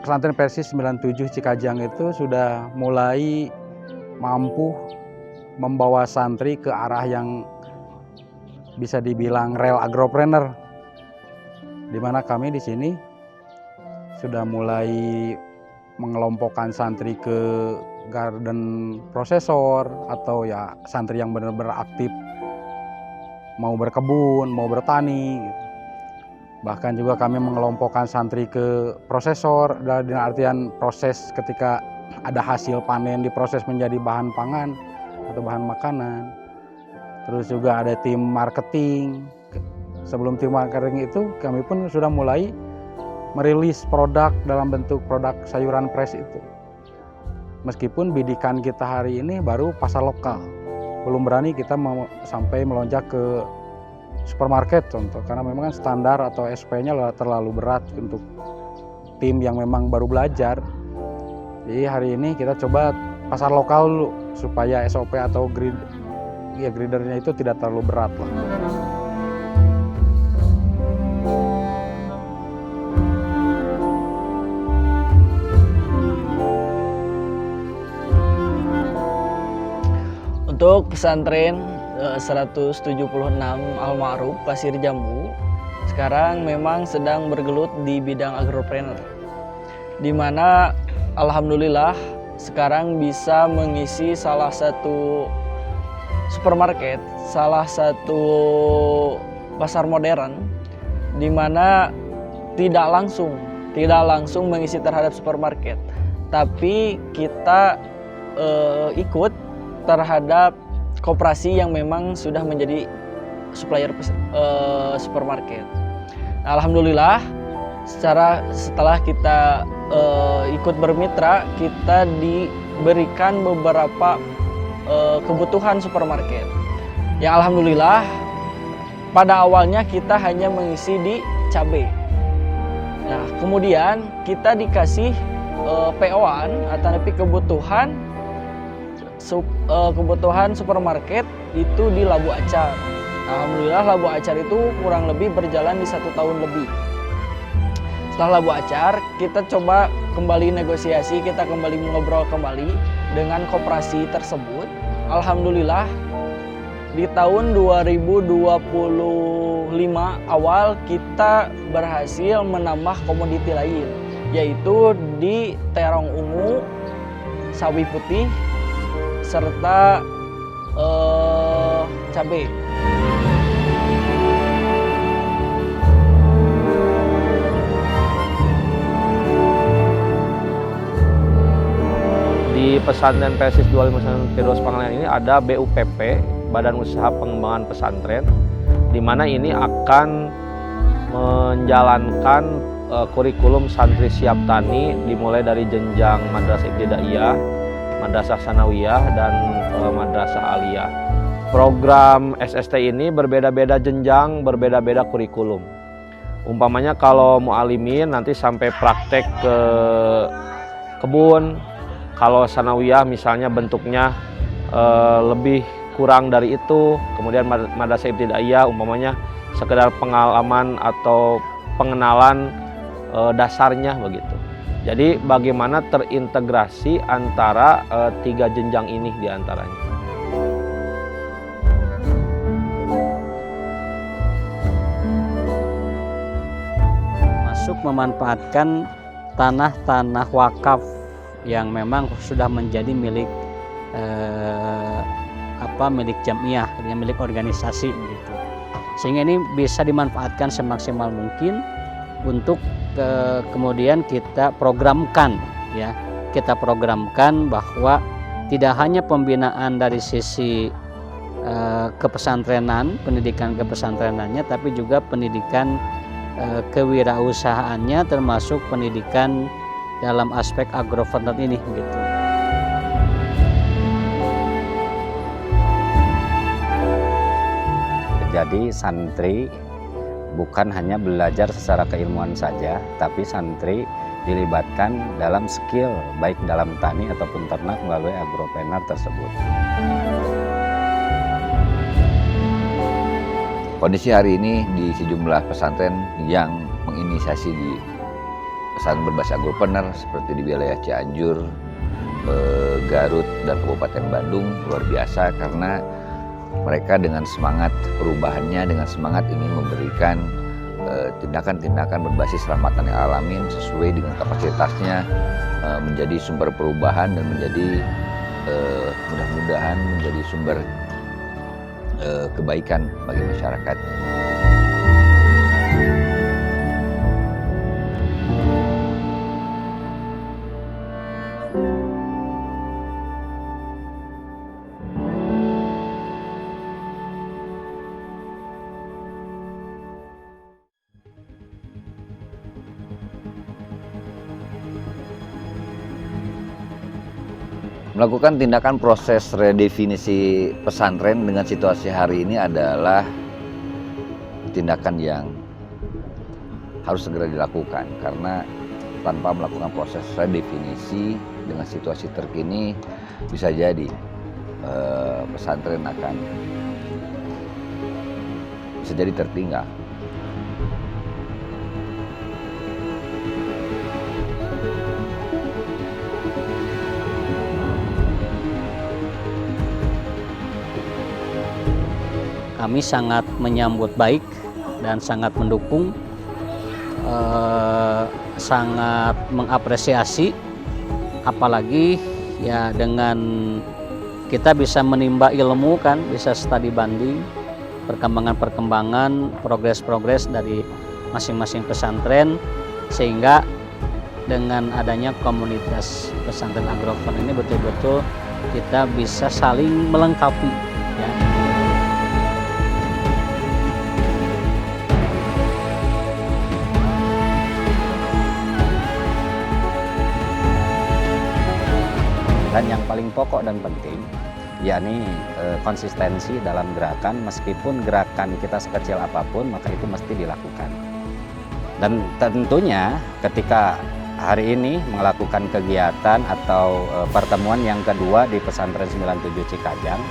Pesantren Persis 97 Cikajang itu sudah mulai mampu membawa santri ke arah yang bisa dibilang real agropreneur, di mana kami di sini sudah mulai mengelompokkan santri ke garden processor atau ya santri yang benar-benar aktif mau berkebun, mau bertani. Bahkan juga kami mengelompokkan santri ke prosesor, dalam artian proses ketika ada hasil panen diproses menjadi bahan pangan atau bahan makanan. Terus juga ada tim marketing. Sebelum tim marketing itu kami pun sudah mulai merilis produk dalam bentuk produk sayuran fresh itu. Meskipun bidikan kita hari ini baru pasar lokal, belum berani kita sampai melonjak ke supermarket contoh, karena memang kan standar atau SP-nya terlalu berat untuk tim yang memang baru belajar. Jadi hari ini kita coba pasar lokal dulu supaya SOP atau gridernya itu tidak terlalu berat lah. Untuk pesantren 176 Al-Ma'ruf Pasir Jambu sekarang memang sedang bergelut di bidang agropreneur, di mana alhamdulillah sekarang bisa mengisi salah satu supermarket, salah satu pasar modern, di mana tidak langsung mengisi terhadap supermarket, tapi kita ikut terhadap koperasi yang memang sudah menjadi supplier supermarket. Nah, alhamdulillah setelah kita ikut bermitra, kita diberikan beberapa kebutuhan supermarket. Yang alhamdulillah pada awalnya kita hanya mengisi di cabai. Nah, kemudian kita dikasih PO-an atau kebutuhan supermarket itu di Labu Acar. Alhamdulillah Labu Acar itu kurang lebih berjalan di 1 tahun lebih. Setelah Labu Acar, kita coba kembali negosiasi, kita kembali mengobrol kembali dengan koperasi tersebut. Alhamdulillah di tahun 2025 awal kita berhasil menambah komoditi lain, yaitu di terong ungu, sawi putih, serta cabai. Di pesantren Persis 259 Firdaus Pangalengan ini ada BUPP, Badan Usaha Pengembangan Pesantren, di mana ini akan menjalankan kurikulum santri siap tani dimulai dari jenjang madrasah ibtidaiyah, madrasah sanawiyah, dan madrasah aliyah. Program SST ini berbeda-beda jenjang, berbeda-beda kurikulum. Umpamanya kalau mu'alimin nanti sampai praktek ke kebun. Kalau sanawiyah misalnya bentuknya lebih kurang dari itu. Kemudian madrasah ibtidaiyah umpamanya sekedar pengalaman atau pengenalan dasarnya begitu. Jadi bagaimana terintegrasi antara 3 jenjang ini diantaranya. Masuk memanfaatkan tanah-tanah wakaf yang memang sudah menjadi milik milik jamiah, milik organisasi begitu. Sehingga ini bisa dimanfaatkan semaksimal mungkin untuk kemudian kita programkan ya. Kita programkan bahwa tidak hanya pembinaan dari sisi kepesantrenan, pendidikan kepesantrenannya, tapi juga pendidikan kewirausahaannya, termasuk pendidikan dalam aspek agropreneur ini gitu. Jadi santri bukan hanya belajar secara keilmuan saja, tapi santri dilibatkan dalam skill baik dalam tani ataupun ternak melalui agropreneur tersebut. Kondisi hari ini di sejumlah pesantren yang menginisiasi di pesantren berbasis agropreneur seperti di wilayah Cianjur, Garut, dan Kabupaten Bandung luar biasa karena mereka dengan semangat perubahannya, dengan semangat ingin memberikan tindakan-tindakan berbasis ramah tani alamin sesuai dengan kapasitasnya menjadi sumber perubahan dan menjadi mudah-mudahan menjadi sumber kebaikan bagi masyarakat. Melakukan tindakan proses redefinisi pesantren dengan situasi hari ini adalah tindakan yang harus segera dilakukan karena tanpa melakukan proses redefinisi dengan situasi terkini bisa jadi pesantren akan bisa jadi tertinggal. Kami sangat menyambut baik dan sangat mendukung, sangat mengapresiasi, apalagi ya dengan kita bisa menimba ilmu kan, bisa studi banding perkembangan-perkembangan, progres-progres dari masing-masing pesantren, sehingga dengan adanya komunitas pesantren agropreneur ini betul-betul kita bisa saling melengkapi ya. Dan yang paling pokok dan penting, yakni konsistensi dalam gerakan, meskipun gerakan kita sekecil apapun, maka itu mesti dilakukan. Dan tentunya ketika hari ini melakukan kegiatan atau pertemuan yang kedua di Pesantren 97 Cikajang,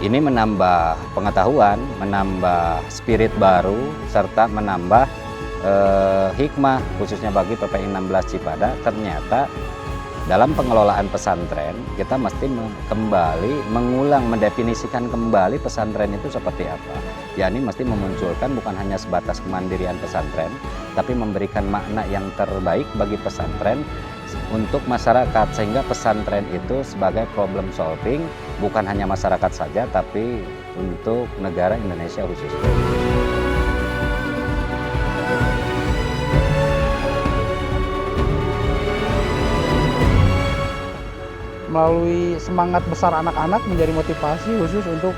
ini menambah pengetahuan, menambah spirit baru, serta menambah hikmah, khususnya bagi PPI 16 Cipada. Ternyata dalam pengelolaan pesantren, kita mesti kembali mengulang, mendefinisikan kembali pesantren itu seperti apa. Yakni mesti memunculkan bukan hanya sebatas kemandirian pesantren, tapi memberikan makna yang terbaik bagi pesantren untuk masyarakat, sehingga pesantren itu sebagai problem solving bukan hanya masyarakat saja, tapi untuk negara Indonesia khususnya. Melalui semangat besar anak-anak menjadi motivasi khusus untuk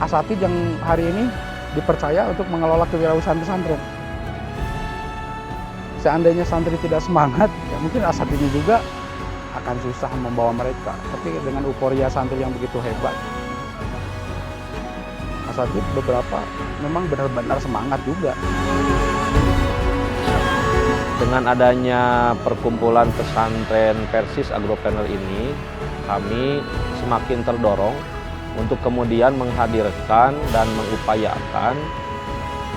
asatid yang hari ini dipercaya untuk mengelola kewirausahaan pesantren. Seandainya santri tidak semangat, ya mungkin asatid ini juga akan susah membawa mereka. Tapi dengan euforia santri yang begitu hebat, asatid beberapa memang benar-benar semangat juga. Dengan adanya perkumpulan pesantren Persis Agropreneur ini, kami semakin terdorong untuk kemudian menghadirkan dan mengupayakan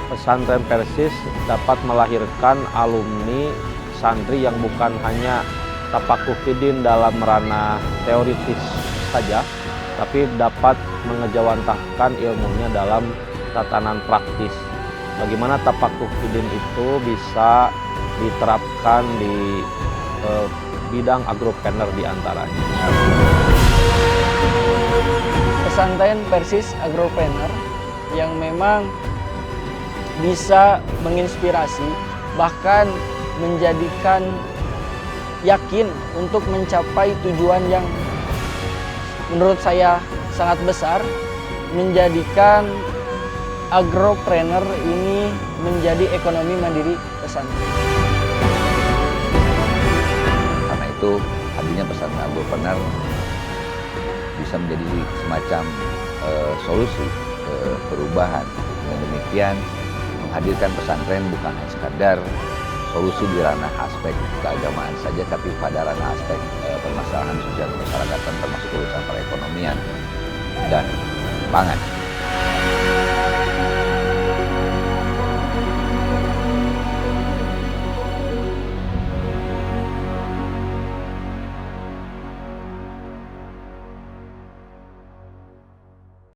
pesantren Persis dapat melahirkan alumni santri yang bukan hanya tapakuh fidin dalam ranah teoritis saja, tapi dapat mengejawantahkan ilmunya dalam tatanan praktis. Bagaimana tapakuh fidin itu bisa diterapkan di bidang agropreneur diantaranya. Pesantren Persis Agropreneur yang memang bisa menginspirasi, bahkan menjadikan yakin untuk mencapai tujuan yang menurut saya sangat besar, menjadikan agropreneur ini menjadi ekonomi mandiri pesantren. Karena itu hadirnya pesantren agropreneur bisa menjadi semacam solusi perubahan. Dengan demikian menghadirkan pesantren bukan hanya sekadar solusi di ranah aspek keagamaan saja, tapi pada ranah aspek permasalahan sosial kemasyarakatan termasuk urusan perekonomian dan pangan.